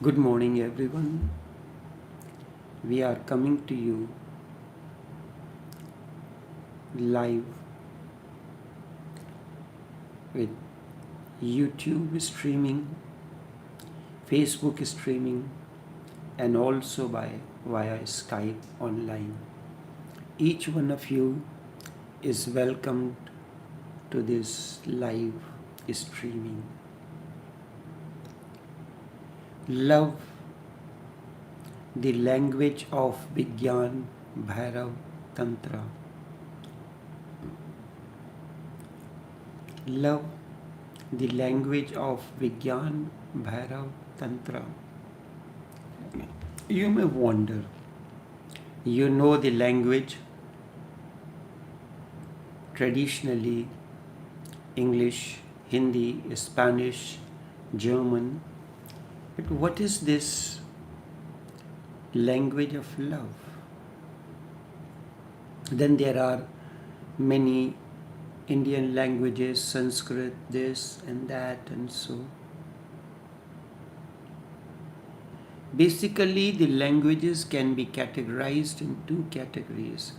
Good morning, everyone. We are coming to you live with YouTube streaming, Facebook streaming, and also via Skype online. Each one of you is welcomed to this live streaming. Love, the language of Vigyan, Bhairav, Tantra. Love, the language of Vigyan, Bhairav, Tantra. You may wonder, you know the language traditionally English, Hindi, Spanish, German, but what is this language of love? Then there are many Indian languages, Sanskrit, this and that and so. Basically, the languages can be categorized in two categories.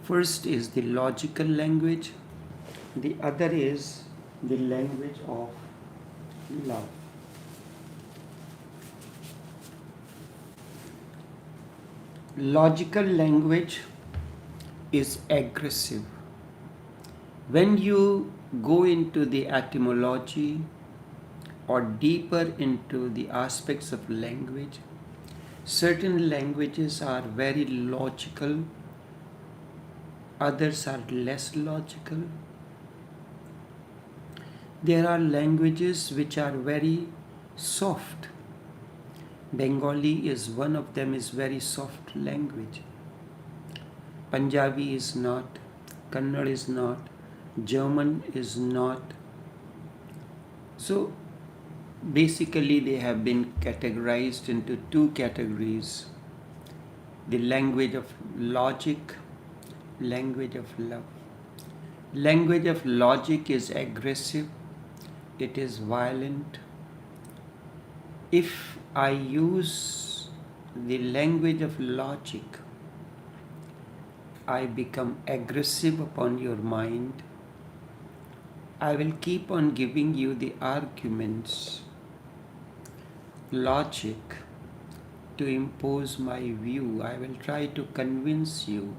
First is the logical language, the other is the language of love. Logical language is aggressive. When you go into the etymology or deeper into the aspects of language, certain languages are very logical, others are less logical. There are languages which are very soft. Bengali is one of them, is very soft language. Punjabi is not, Kannada is not, German is not. So basically they have been categorized into two categories: the language of logic, language of love. Language of logic is aggressive, it is violent. If I use the language of logic, I become aggressive upon your mind. I will keep on giving you the arguments, logic, to impose my view. I will try to convince you,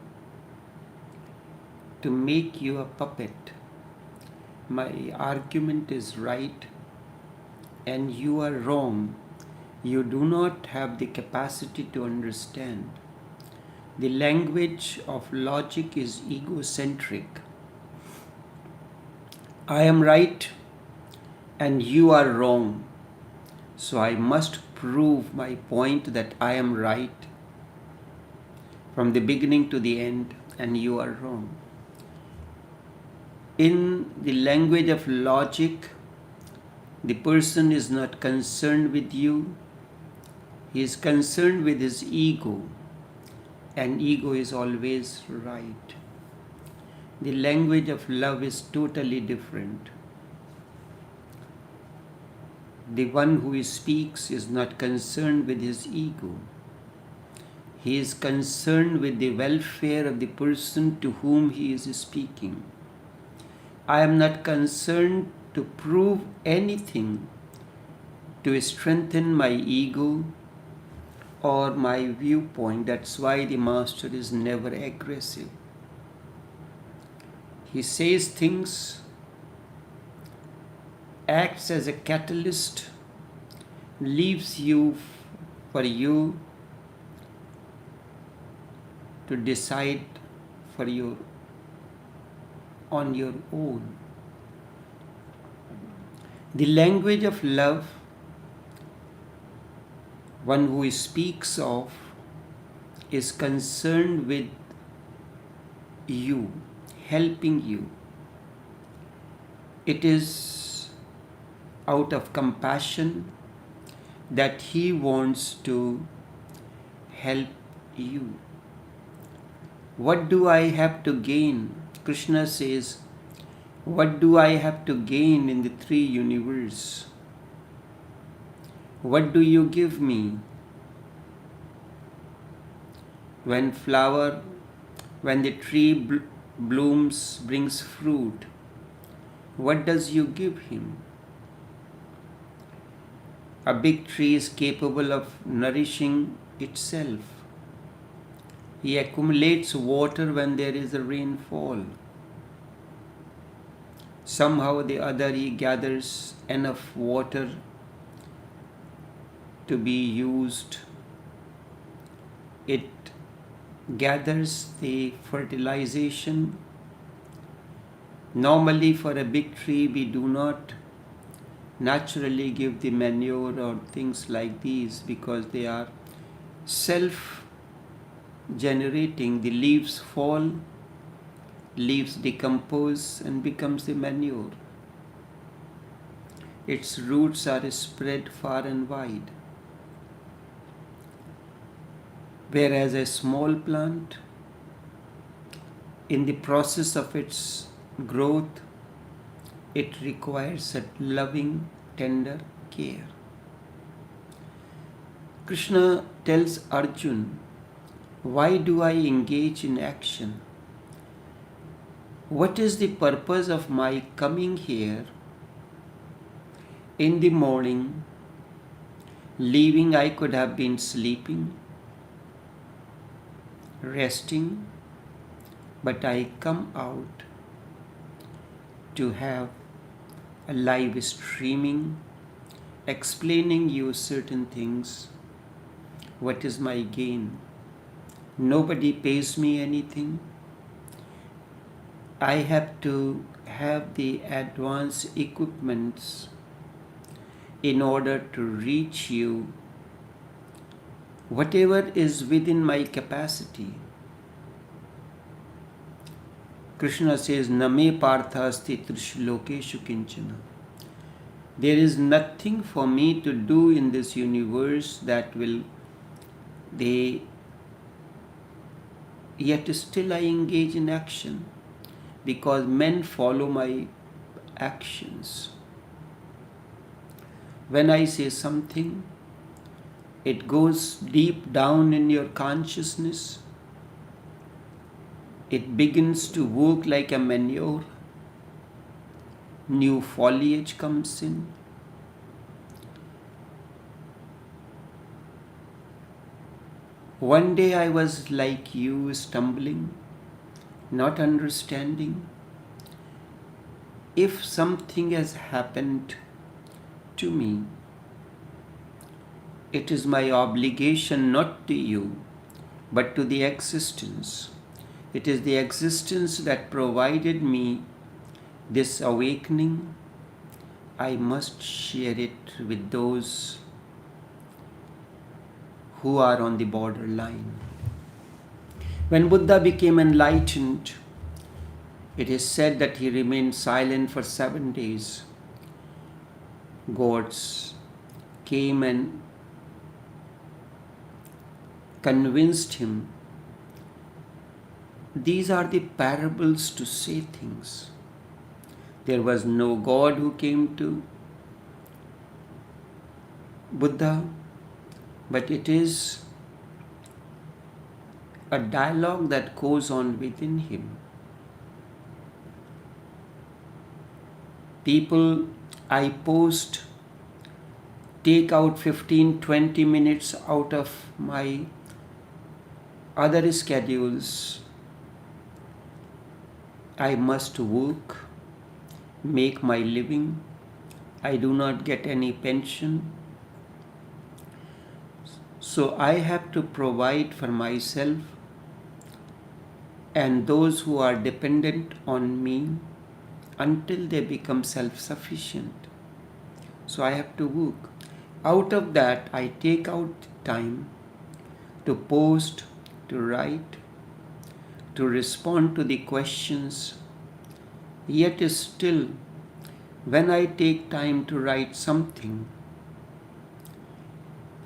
to make you a puppet. My argument is right and you are wrong. You do not have the capacity to understand. The language of logic is egocentric. I am right and you are wrong. So I must prove my point that I am right from the beginning to the end and you are wrong. In the language of logic, the person is not concerned with you. He is concerned with his ego, and ego is always right. The language of love is totally different. The one who speaks is not concerned with his ego. He is concerned with the welfare of the person to whom he is speaking. I am not concerned to prove anything to strengthen my ego or my viewpoint. That's why the master is never aggressive. He says things, acts as a catalyst, leaves you for you to decide on your own. The language of love, one who speaks of, is concerned with you, helping you. It is out of compassion that he wants to help you. What do I have to gain? Krishna says, what do I have to gain in the three universes? What do you give me? When when the tree blooms, brings fruit, what does you give him? A big tree is capable of nourishing itself. He accumulates water when there is a rainfall. Somehow or the other he gathers enough water to be used. It gathers the fertilization. Normally for a big tree we do not naturally give the manure or things like these because they are self-generating. The leaves fall, leaves decompose and becomes the manure. Its roots are spread far and wide. Whereas a small plant, in the process of its growth, it requires a loving, tender care. Krishna tells Arjun, why do I engage in action? What is the purpose of my coming here in the morning? Leaving, I could have been sleeping, resting, but I come out to have a live streaming, explaining you certain things. What is my gain? Nobody pays me anything. I have to have the advanced equipments in order to reach you. Whatever is within my capacity. Krishna says, Name partha asti trishulokeshu kinchana. There is nothing for me to do in this universe that will yet still I engage in action because men follow my actions. When I say something, it goes deep down in your consciousness. It begins to work like a manure. New foliage comes in. One day I was like you, stumbling, not understanding. If something has happened to me, it is my obligation not to you, but to the existence. It is the existence that provided me this awakening. I must share it with those who are on the borderline. When Buddha became enlightened, it is said that he remained silent for 7 days. Gods came and convinced him. These are the parables to say things. There was no God who came to Buddha, but it is a dialogue that goes on within him. People I post take out 15-20 minutes out of my other schedules. I must work, make my living. I do not get any pension. So I have to provide for myself and those who are dependent on me until they become self-sufficient. So I have to work. Out of that, I take out time to post, to write, to respond to the questions. Yet still, when I take time to write something,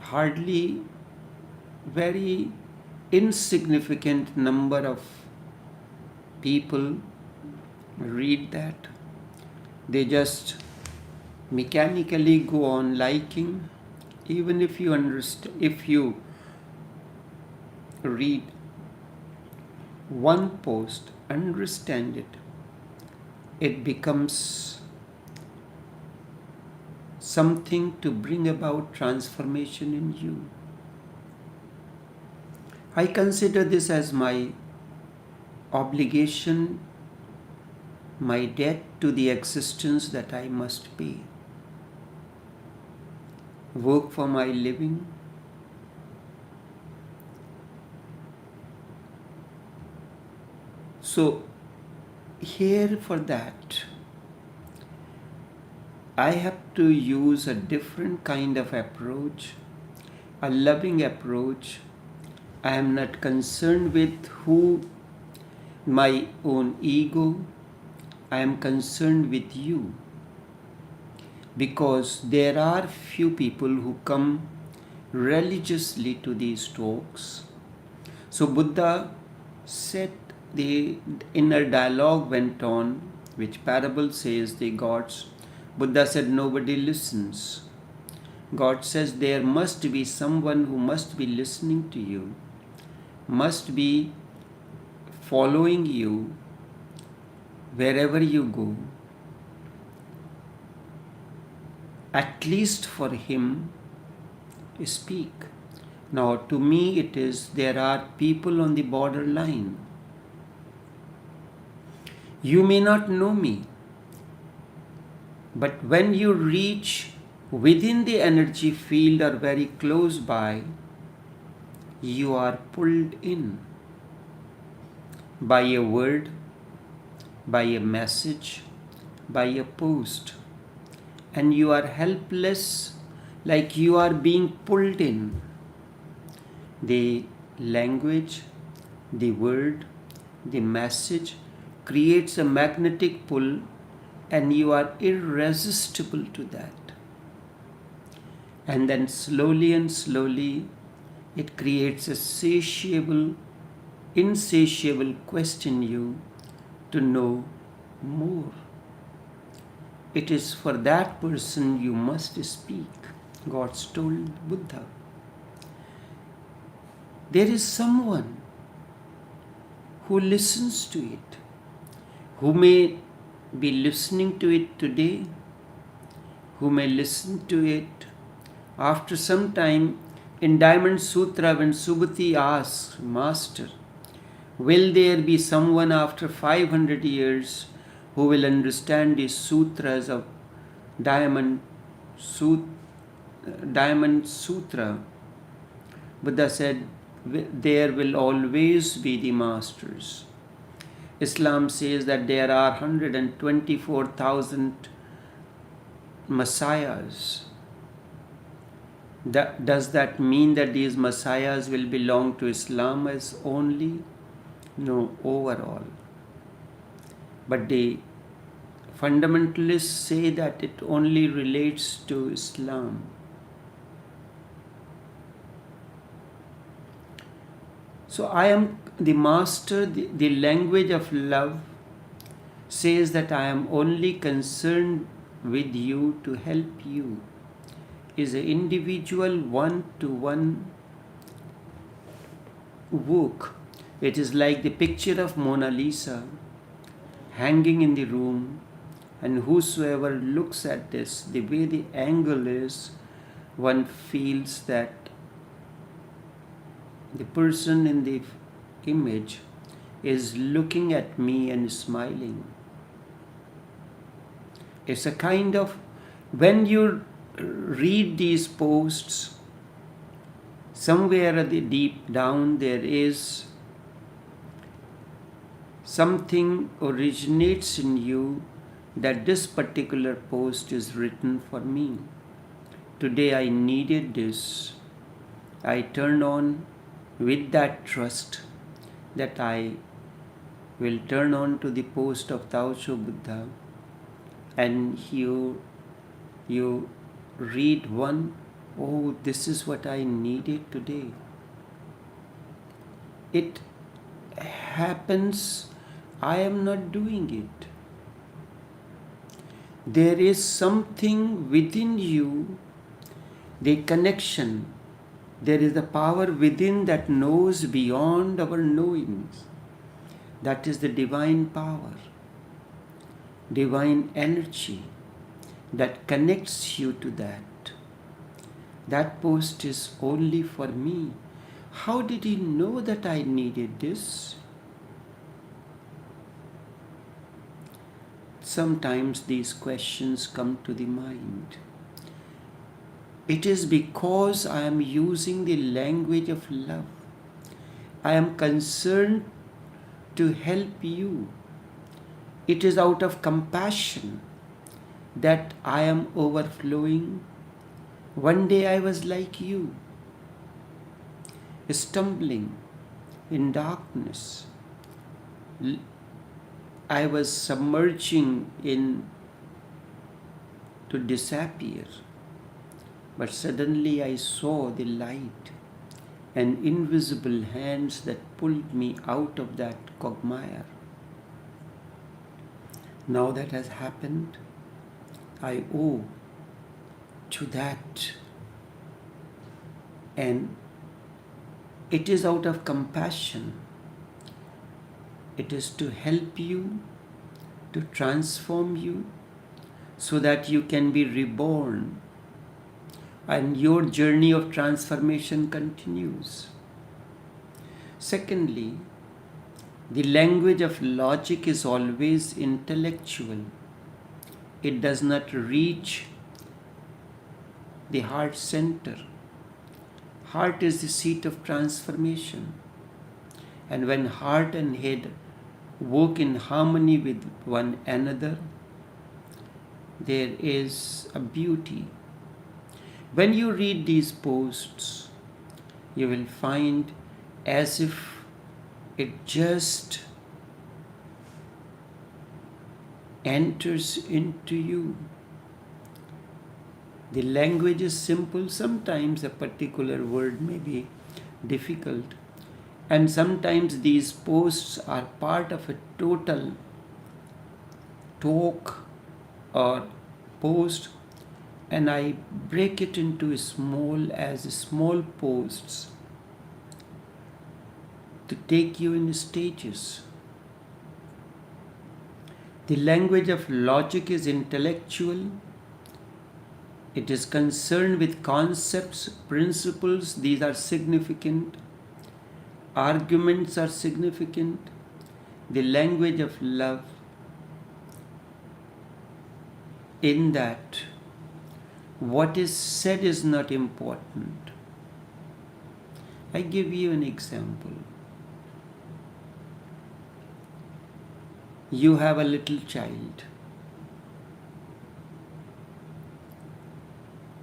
hardly very insignificant number of people read that. They just mechanically go on liking, Even if you understand, if you read one post, understand it, it becomes something to bring about transformation in you. I consider this as my obligation, my debt to the existence that I must pay. Work for my living, so here for that I have to use a different kind of approach, a loving approach. I am not concerned with my own ego. I am concerned with you, because there are few people who come religiously to these talks. So Buddha said, the inner dialogue went on, which parable says the gods. Buddha said nobody listens. God says there must be someone who must be listening to you, must be following you wherever you go. At least for him, speak. Now to me it is, there are people on the borderline. You may not know me, but when you reach within the energy field or very close by, you are pulled in by a word, by a message, by a post, and you are helpless, like you are being pulled in. The language, the word, the message creates a magnetic pull, and you are irresistible to that. And then slowly and slowly it creates a insatiable quest in you to know more. It is for that person you must speak, God told Buddha. There is someone who listens to it, who may be listening to it today, who may listen to it after some time. In Diamond Sutra, when Subhuti asks, Master, will there be someone after 500 years who will understand the sutras of Diamond Sutra? Buddha said, there will always be the masters. Islam says that there are 124,000 messiahs. Does that mean that these messiahs will belong to Islam as only? No, overall. But the fundamentalists say that it only relates to Islam. So I am the master, the language of love says that I am only concerned with you to help you. Is an individual one-to-one work. It is like the picture of Mona Lisa hanging in the room, and whosoever looks at this, the way the angle is, one feels that the person in the image is looking at me and smiling. It's a kind of, when you read these posts, somewhere at the deep down there is something originates in you that this particular post is written for me. Today I needed this. I turn on with that trust that I will turn on to the post of taoshobuddha, and you read one, oh, this is what I needed today. It happens, I am not doing it. There is something within you the connection. There is a power within that knows beyond our knowings. That is the divine power, divine energy that connects you to that. That post is only for me. How did he know that I needed this? Sometimes these questions come to the mind. It is because I am using the language of love. I am concerned to help you. It is out of compassion that I am overflowing. One day I was like you, stumbling in darkness. I was submerging in to disappear. But suddenly I saw the light and invisible hands that pulled me out of that quagmire. Now that has happened, I owe to that. And it is out of compassion. It is to help you, to transform you, so that you can be reborn. And your journey of transformation continues. Secondly, the language of logic is always intellectual. It does not reach the heart center. Heart is the seat of transformation. And when heart and head work in harmony with one another, there is a beauty. When you read these posts, you will find as if it just enters into you. The language is simple. Sometimes a particular word may be difficult. And sometimes these posts are part of a total talk or post, and I break it into small posts to take you in stages. The language of logic is intellectual. It is concerned with concepts, principles. These are significant. Arguments are significant. The language of love, in that what is said is not important. I give you an example. You have a little child.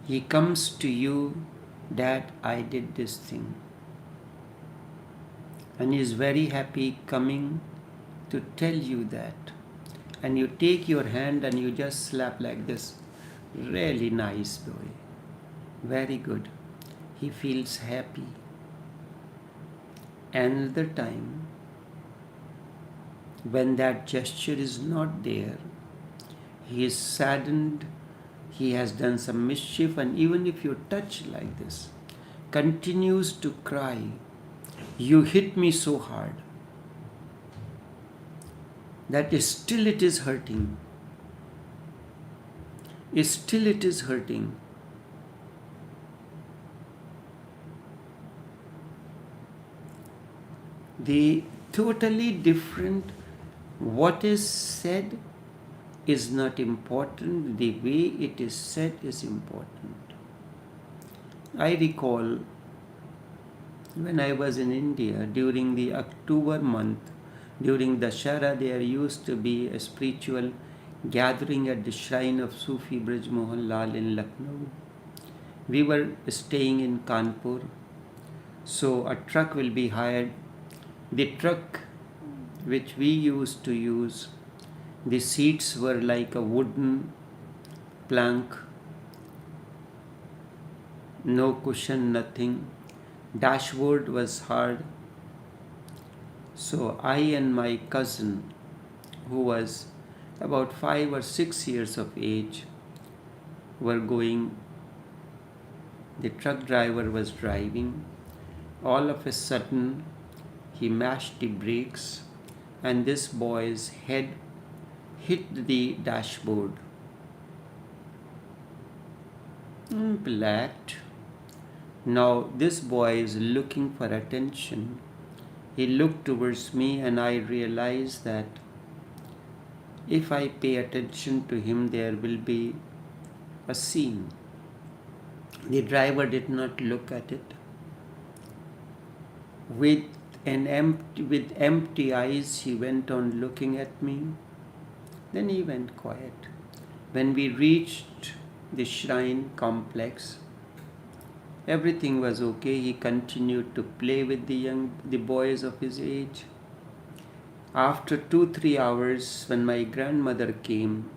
He comes to you, Dad, I did this thing. And he is very happy coming to tell you that. And you take your hand and you just slap like this. Really nice boy. Very good. He feels happy. Another time, when that gesture is not there, he is saddened, he has done some mischief, and even if you touch like this, continues to cry, you hit me so hard that still it is hurting. Still it is hurting. The totally different, what is said is not important, the way it is said is important. I recall when I was in India during the October month, during Dashara, there used to be a spiritual gathering at the shrine of Sufi Braj Mohan Lal in Lucknow. We were staying in Kanpur, so a truck will be hired. The truck which we used to use, the seats were like a wooden plank, no cushion, nothing. Dashboard was hard. So I and my cousin, who was about 5 or 6 years of age, were going The truck driver was driving. All of a sudden, he mashed the brakes and this boy's head hit the dashboard. Blacked. Now this boy is looking for attention. He looked towards me and I realized that if I pay attention to him, there will be a scene. The driver did not look at it. With empty eyes, he went on looking at me. Then he went quiet. When we reached the shrine complex, everything was okay. He continued to play with the boys of his age. After 2-3 hours, when my grandmother came,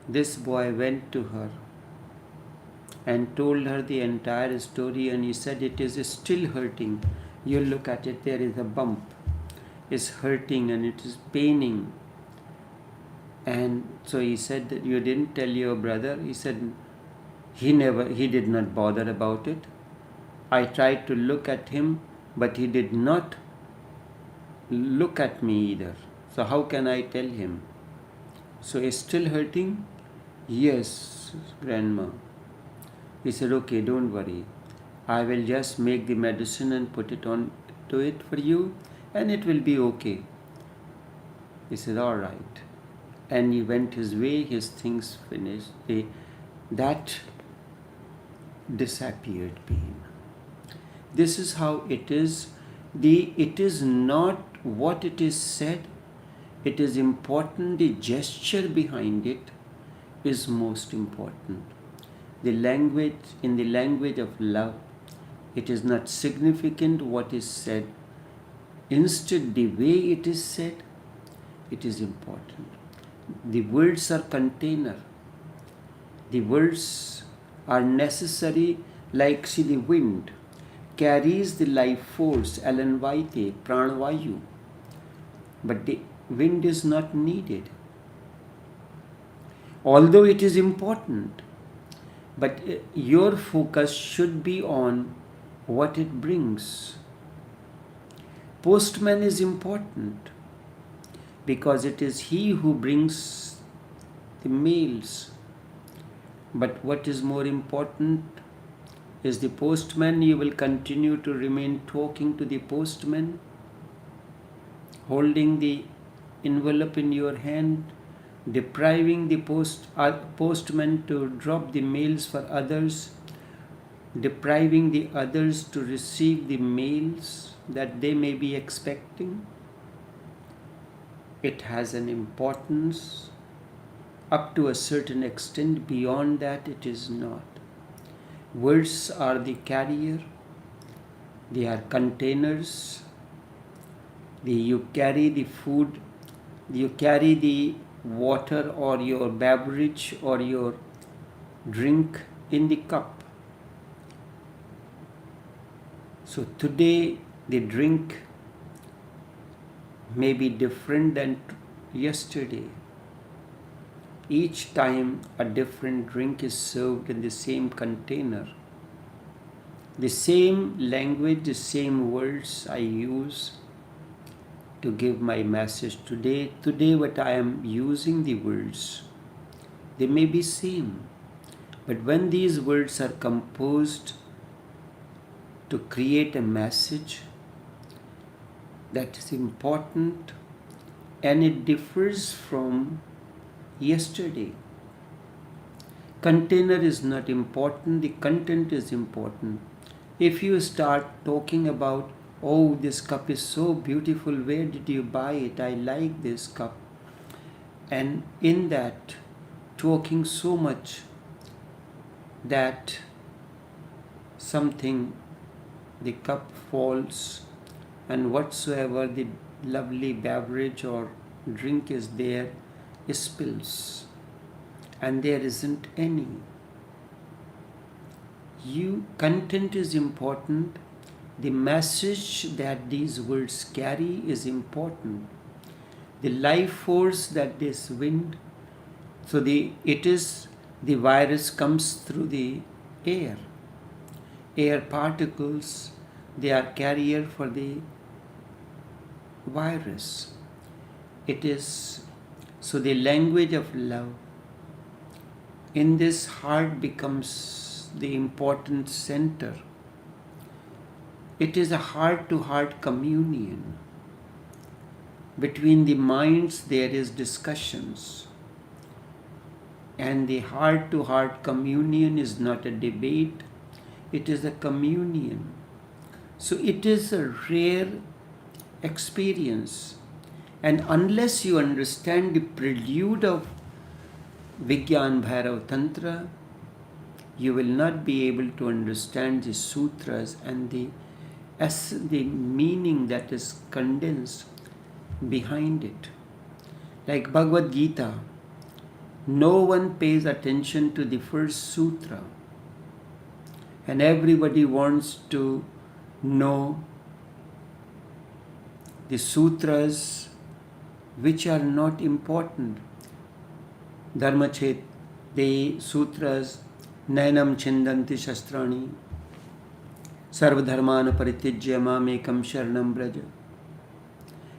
this boy went to her and told her the entire story, and he said, it is still hurting. You look at it, there is a bump. It's hurting and it is paining. And so he said that you didn't tell your brother. He said he did not bother about it. I tried to look at him, but he did not look at me either. So how can I tell him? So it's still hurting? Yes, grandma. He said, okay, don't worry. I will just make the medicine and put it on to it for you and it will be okay. He said, all right. And he went his way, his things finished. That disappeared pain. This is how it is. It is not what it is said. It is important. The gesture behind it is most important. In the language of love, it is not significant what is said. Instead, the way it is said, it is important. The words are container. The words are necessary, like see the wind carries the life force, Alan Vaite, Pranavayu. But the wind is not needed. Although it is important, but your focus should be on what it brings. Postman is important because it is he who brings the mails. But what is more important is the postman. You will continue to remain talking to the postman, holding the envelope in your hand, depriving the postman to drop the mails for others, depriving the others to receive the mails that they may be expecting. It has an importance up to a certain extent. Beyond that, it is not. Words are the carrier. They are containers. You carry the food, you carry the water or your beverage or your drink in the cup. So today the drink may be different than yesterday. Each time a different drink is served in the same container. The same language, the same words I use to give my message today. Today what I am using the words, they may be same. But when these words are composed to create a message that is important and it differs from yesterday. Container is not important, the content is important. If you start talking about, oh, this cup is so beautiful, where did you buy it? I like this cup. And in that, talking so much that something, the cup falls, and whatsoever the lovely beverage or drink is there, spills, and there isn't any. Content is important. The message that these words carry is important. The life force that this wind, it is The virus comes through the air. Air particles, they are carrier for the virus. It is so the language of love in this heart becomes the important center. It is a heart-to-heart communion. Between the minds there is discussions, and the heart-to-heart communion is not a debate, it is a communion. So it is a rare experience, and unless you understand the prelude of Vigyan Bhairav Tantra, you will not be able to understand the sutras and the meaning that is condensed behind it. Like Bhagavad Gita, no one pays attention to the first sutra, and everybody wants to know the sutras which are not important. Dharmachet, the sutras, Nainam Chindanti Shastrani, Sarvadharmana Paritijya Mamekam Sharanam Braja,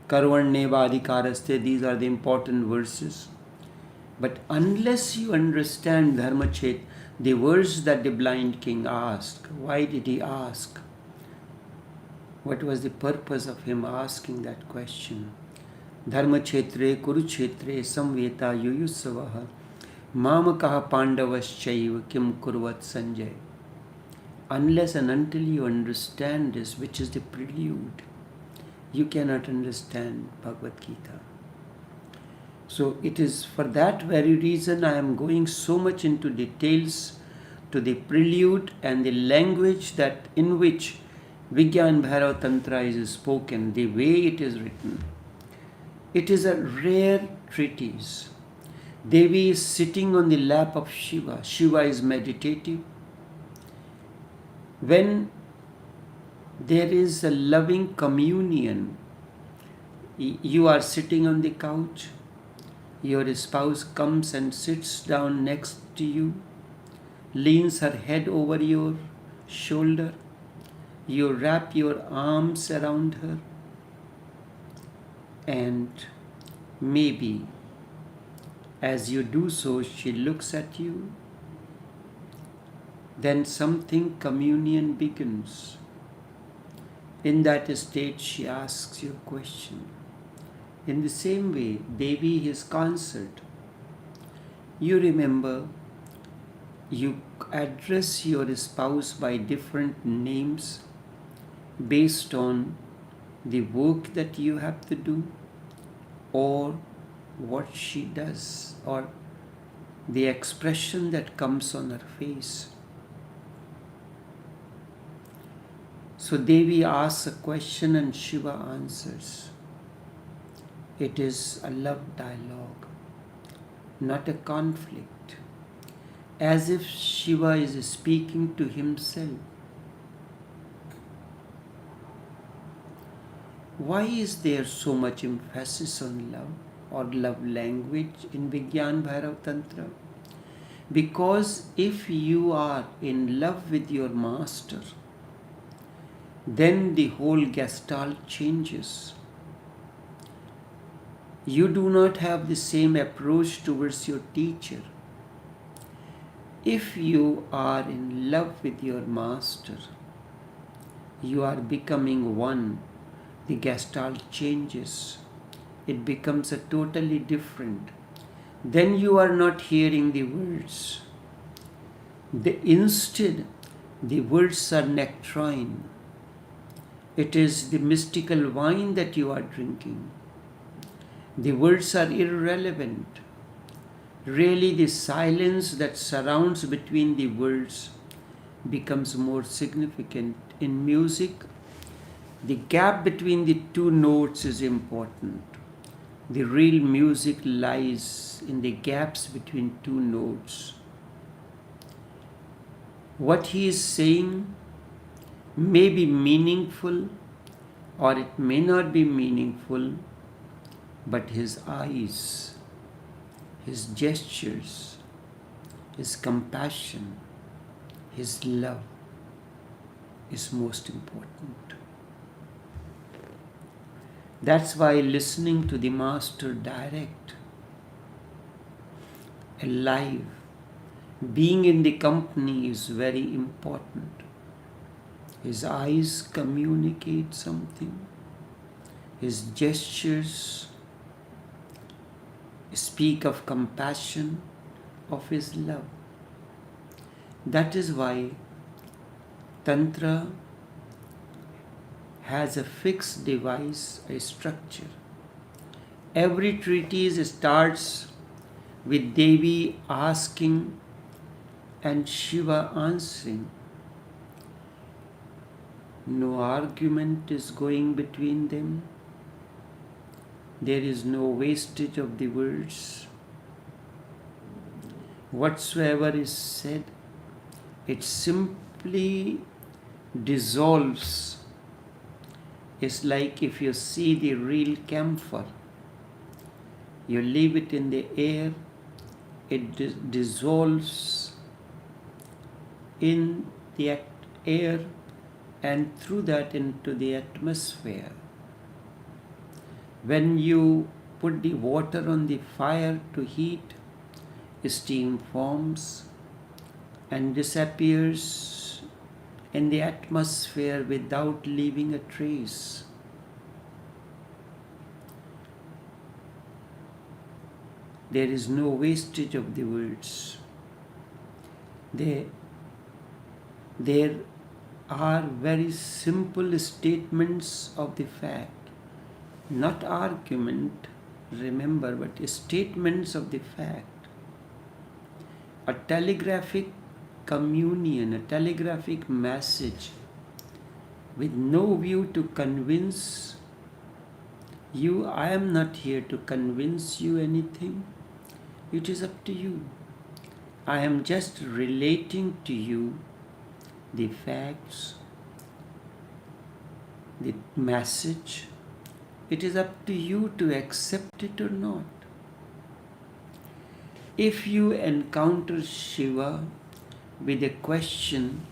Karvanyeva Adhikaraste, these are the important verses. But unless you understand Dharmachet, the words that the blind king asked, why did he ask? What was the purpose of him asking that question? Dharmachetre Kuruchetre Samveta Yuyusavaha Mamakaha Pandavaschaiva Kim Kurvat Sanjay. Unless and until you understand this, which is the prelude, you cannot understand Bhagavad Gita. So it is for that very reason I am going so much into details to the prelude and the language that in which Vigyan Bhairav Tantra is spoken, the way it is written. It is a rare treatise. Devi is sitting on the lap of Shiva. Shiva is meditative. When there is a loving communion, you are sitting on the couch, your spouse comes and sits down next to you, leans her head over your shoulder, you wrap your arms around her, and maybe as you do so, she looks at you. Then something communion begins. In that state, she asks you a question. In the same way, Devi, his consort, you remember, you address your spouse by different names based on the work that you have to do, or what she does, or the expression that comes on her face. So Devi asks a question and Shiva answers. It is a love dialogue, not a conflict, as if Shiva is speaking to himself. Why is there so much emphasis on love or love language in Vigyan Bhairav Tantra? Because if you are in love with your master, then the whole gestalt changes. You do not have the same approach towards your teacher. If you are in love with your master, you are becoming one. The gestalt changes. It becomes a totally different. Then you are not hearing the words. Instead, the words are nectarine. It is the mystical wine that you are drinking. The words are irrelevant. Really, the silence that surrounds between the words becomes more significant. In music, the gap between the two notes is important. The real music lies in the gaps between two notes. What he is saying may be meaningful or it may not be meaningful, but his eyes, his gestures, his compassion, his love is most important. That's why listening to the Master direct, alive, being in the company is very important. His eyes communicate something. His gestures speak of compassion, of his love. That is why Tantra has a fixed device, a structure. Every treatise starts with Devi asking and Shiva answering. No argument is going between them. There is no wastage of the words. Whatsoever is said, it simply dissolves. It's like if you see the real camphor, you leave it in the air, it dissolves in the air and through that into the atmosphere. When you put the water on the fire to heat, steam forms and disappears in the atmosphere without leaving a trace. There is no wastage of the words. There are very simple statements of the fact, not argument, remember, but statements of the fact. A telegraphic communion, a telegraphic message with no view to convince you. I am not here to convince you anything. It is up to you. I am just relating to you the facts, the message. It is up to you to accept it or not. If you encounter Shiva with a question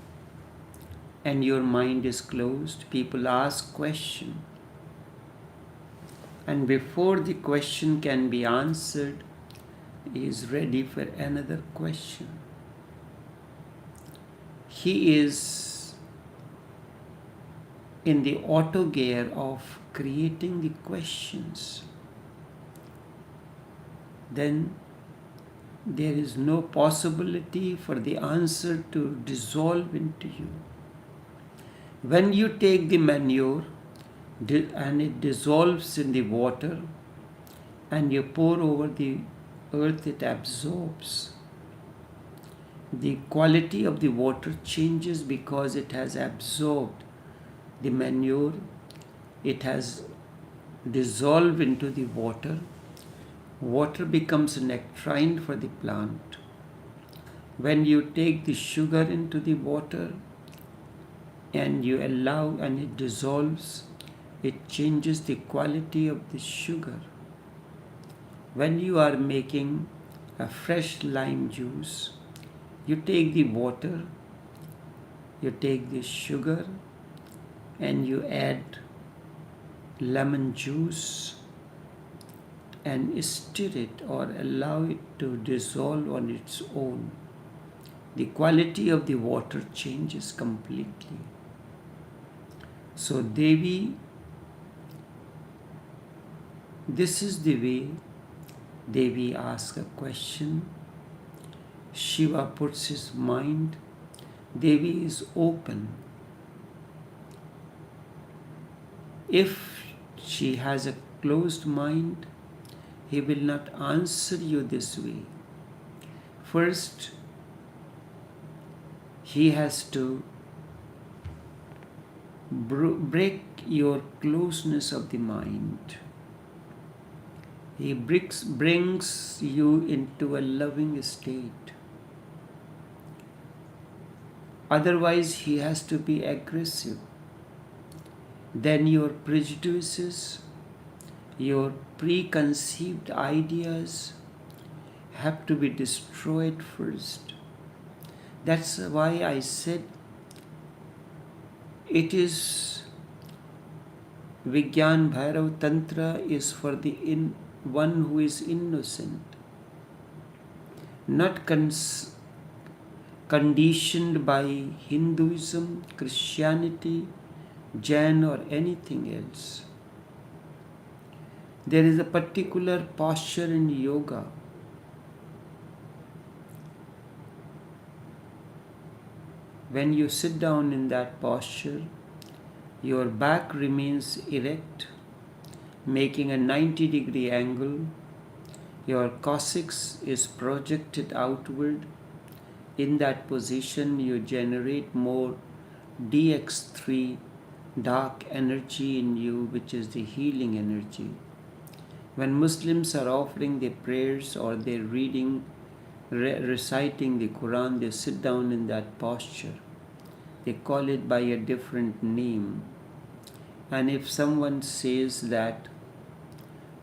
and your mind is closed, people ask question, and before the question can be answered, he is ready for another question. He is in the auto gear of creating the questions. Then there is no possibility for the answer to dissolve into you. When you take the manure and it dissolves in the water and you pour over the earth, it absorbs. The quality of the water changes because it has absorbed the manure, it has dissolved into the water. Water becomes nectarine for the plant. When you take the sugar into the water and you allow and it dissolves, it changes the quality of the sugar. When you are making a fresh lime juice, you take the water, you take the sugar, and you add lemon juice and stir it or allow it to dissolve on its own. The quality of the water changes completely. So Devi, this is the way Devi asks a question. Shiva puts his mind. Devi is open. If she has a closed mind, he will not answer you this way. First, he has to break your closeness of the mind. He brings you into a loving state. Otherwise, he has to be aggressive. Then your prejudices, your preconceived ideas have to be destroyed first. That's why I said it is Vigyan Bhairav Tantra is for the one who is innocent, not conditioned by Hinduism, Christianity, Jain or anything else. There is a particular posture in yoga. When you sit down in that posture, your back remains erect, making a 90-degree angle. Your coccyx is projected outward. In that position, you generate more DX3 dark energy in you, which is the healing energy. When Muslims are offering their prayers or they're reciting the Quran, they sit down in that posture. They call it by a different name. And if someone says that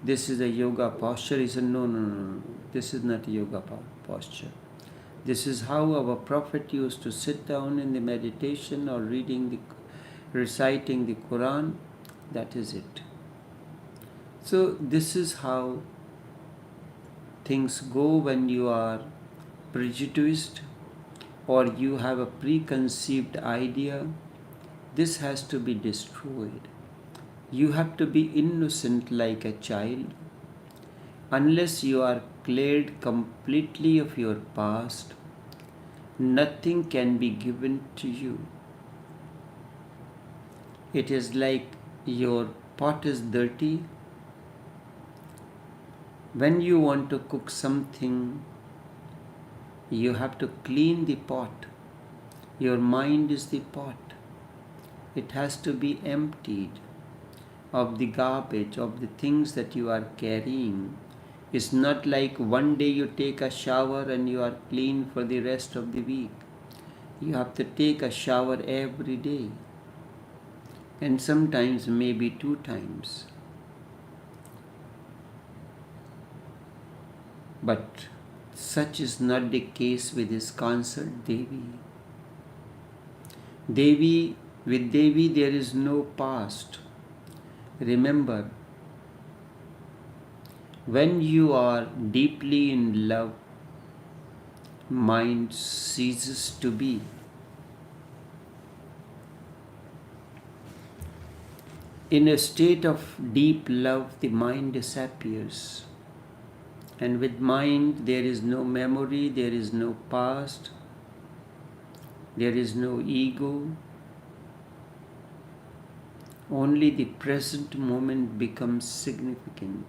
this is a yoga posture, he says, no, this is not a yoga posture. This is how our Prophet used to sit down in the meditation or reciting the Quran. That is it. So this is how things go when you are prejudiced or you have a preconceived idea. This has to be destroyed. You have to be innocent like a child. Unless you are cleared completely of your past, nothing can be given to you. It is like your pot is dirty. When you want to cook something, you have to clean the pot. Your mind is the pot. It has to be emptied of the garbage, of the things that you are carrying. It's not like one day you take a shower and you are clean for the rest of the week. You have to take a shower every day, and sometimes maybe 2 times. But such is not the case with his consort Devi. With Devi there is no past. Remember, when you are deeply in love, mind ceases to be. In a state of deep love, the mind disappears. And with mind, there is no memory, there is no past, there is no ego. Only the present moment becomes significant.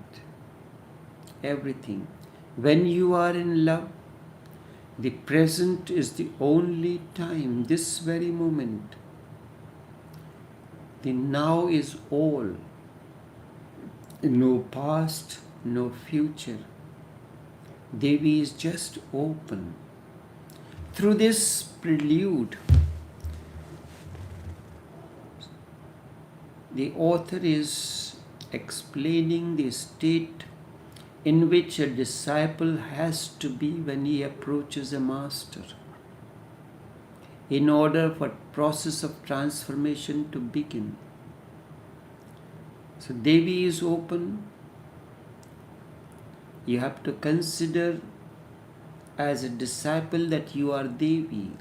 Everything. When you are in love, the present is the only time, this very moment. The now is all. No past, no future. Devi is just open. Through this prelude, the author is explaining the state in which a disciple has to be when he approaches a master, in order for process of transformation to begin. So Devi is open. You have to consider as a disciple that you are Devi.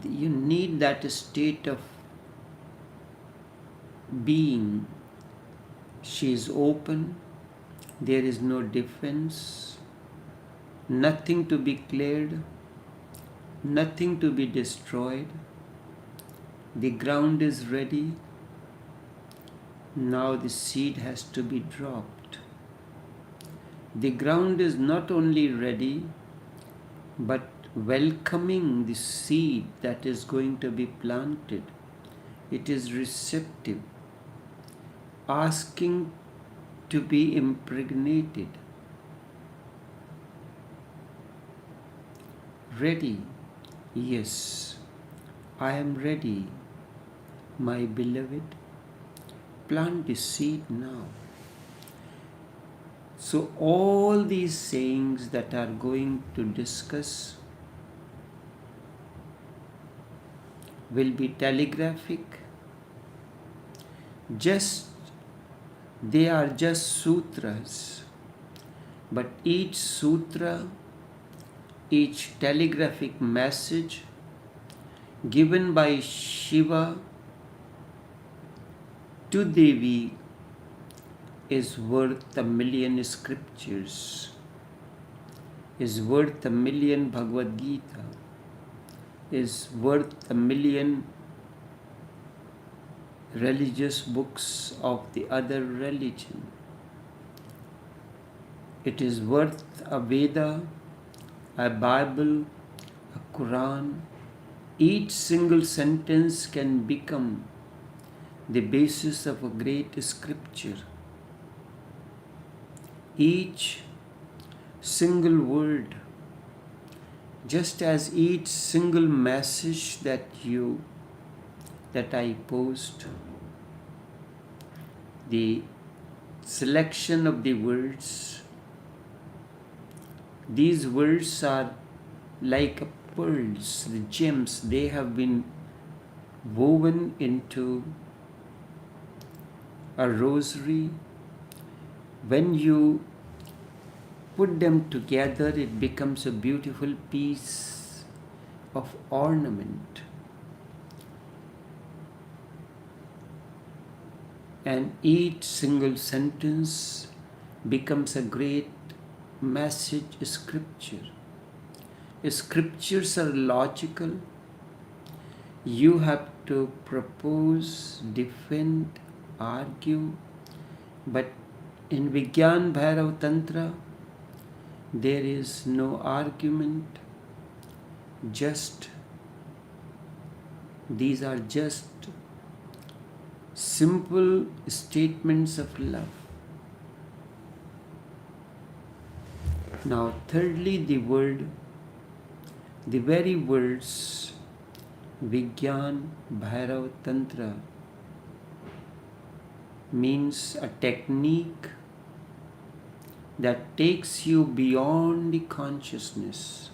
You need that state of being. She is open. There is no defense. Nothing to be cleared. Nothing to be destroyed. The ground is ready. Now the seed has to be dropped. The ground is not only ready, but welcoming the seed that is going to be planted. It is receptive, asking to be impregnated. Ready? Yes, I am ready, my beloved. Plant the seed now. So all these sayings that are going to discuss will be telegraphic. They are just sutras, but each sutra, each telegraphic message given by Shiva to Devi is worth 1,000,000 scriptures, is worth 1,000,000 Bhagavad Gita, is worth 1,000,000 religious books of the other religion. It is worth a Veda, a Bible, a Quran. Each single sentence can become the basis of a great scripture. Each single word, just as each single message that I post, the selection of the words, these words are like pearls, the gems. They have been woven into a rosary. When you put them together, it becomes a beautiful piece of ornament. And each single sentence becomes a great message scripture. Scriptures are logical. You have to propose, defend, argue. But in Vigyan Bhairav Tantra, there is no argument. These are just simple statements of love. Now, thirdly, the very words Vigyan Bhairav Tantra means a technique that takes you beyond the consciousness.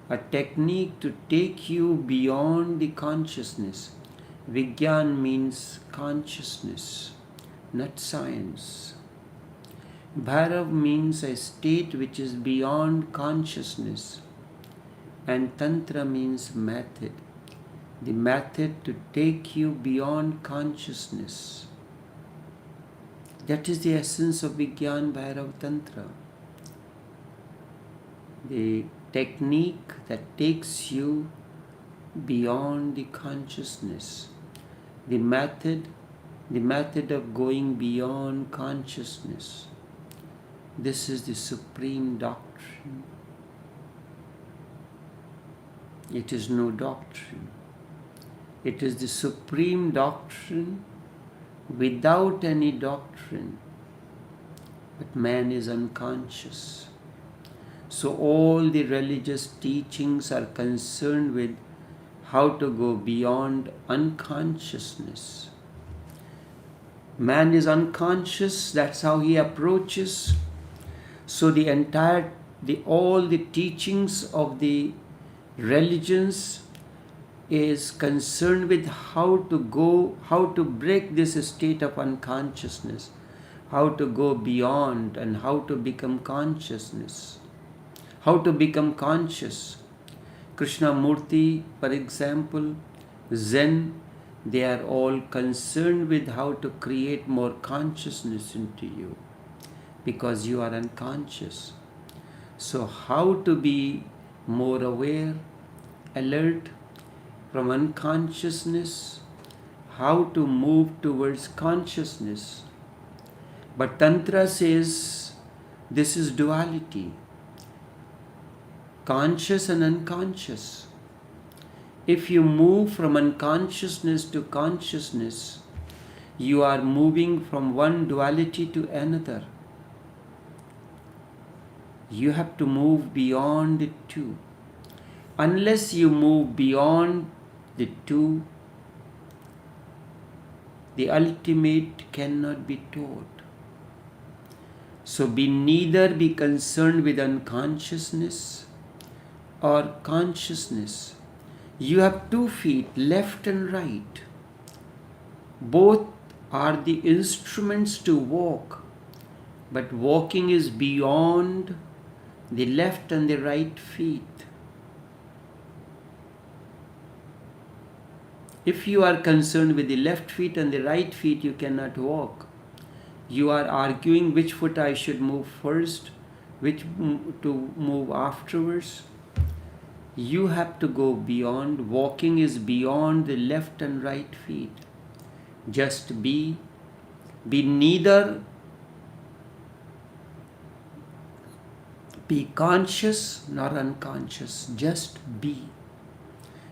A technique to take you beyond the consciousness. Vigyan means consciousness, not science. Bhairav means a state which is beyond consciousness. And Tantra means method. The method to take you beyond consciousness. That is the essence of Vigyan Bhairav Tantra. The technique that takes you beyond the consciousness. The method of going beyond consciousness. This is the supreme doctrine. It is no doctrine. It is the supreme doctrine without any doctrine. But man is unconscious. So all the religious teachings are concerned with how to go beyond unconsciousness. Man is unconscious, that's how he approaches. So all the teachings of the religions is concerned with how to break this state of unconsciousness, how to go beyond and how to become consciousness, how to become conscious. Krishnamurti, for example, Zen, they are all concerned with how to create more consciousness into you because you are unconscious. So how to be more aware, alert from unconsciousness, how to move towards consciousness. But Tantra says this is duality, conscious and unconscious. If you move from unconsciousness to consciousness, you are moving from one duality to another. You have to move beyond the two. Unless you move beyond the two, the ultimate cannot be taught. So neither be concerned with unconsciousness or consciousness. You have 2 feet, left and right. Both are the instruments to walk, but walking is beyond the left and the right feet. If you are concerned with the left feet and the right feet, you cannot walk. You are arguing which foot I should move first, which to move afterwards. You have to go beyond. Walking is beyond the left and right feet. Just be neither be conscious nor unconscious. Just be.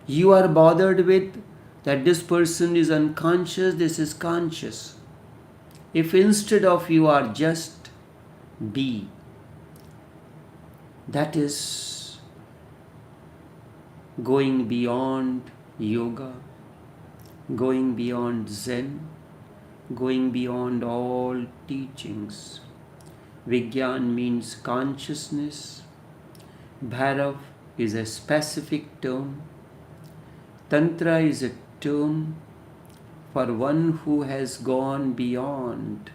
You are bothered with that this person is unconscious, this is conscious. If instead of you are just be, that is going beyond yoga, going beyond Zen, going beyond all teachings. Vigyan means consciousness. Bhairav is a specific term. Tantra is a term for one who has gone beyond.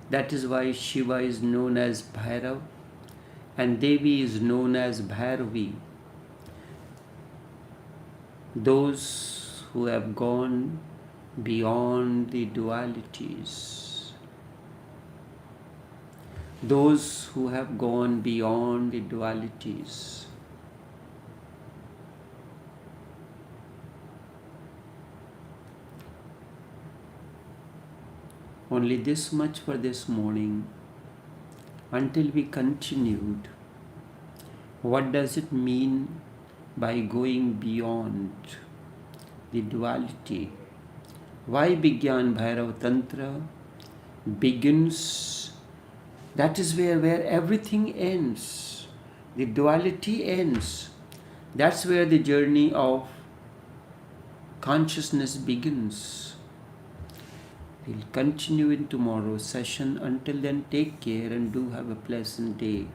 That is why Shiva is known as Bhairav and Devi is known as Bhairavi. Those who have gone beyond the dualities. Those who have gone beyond the dualities. Only this much for this morning. Until we continued, what does it mean by going beyond the duality? Why Vigyan Bhairav Tantra begins? That is where everything ends. The duality ends. That's where the journey of consciousness begins. We'll continue in tomorrow's session. Until then, take care and do have a pleasant day.